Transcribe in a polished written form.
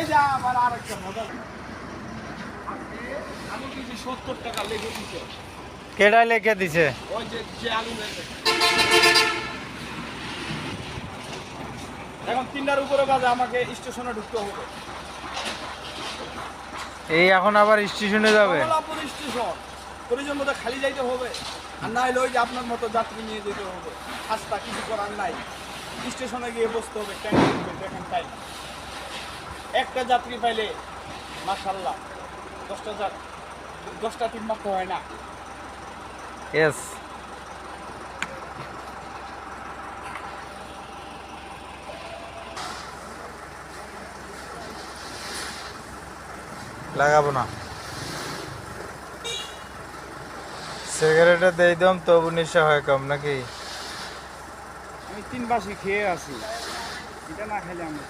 যে আমার আরেকটা মজা আমি কিছু 70 টাকা লেগে দিছে কেডা লেখে দিছে ওই যে আলু লেগে এখন 3টার উপরে বাজে আমাকে স্টেশনে ঢুকতে হবে এই এখন আবার স্টেশনে যাবে কমলাপুর স্টেশন প্রয়োজন মতো খালি যাইতে হবে আর না হলে ওই যে আপনার মতো যাত্রী নিয়ে যেতে হবে রাস্তা কিছু করার নাই স্টেশনে গিয়ে বসতে হবে দেখেন তাই একটা যাত্রী পাইলে মাশাআল্লাহ 10টা টিম মারতে হয় না ইয়েস লাগাবো না সিগারেটে দিয়ে দিলাম তবু নেশা হয় কম নাকি আমি 3 বাসি খেয়ে আছি এটা না খেলে আমার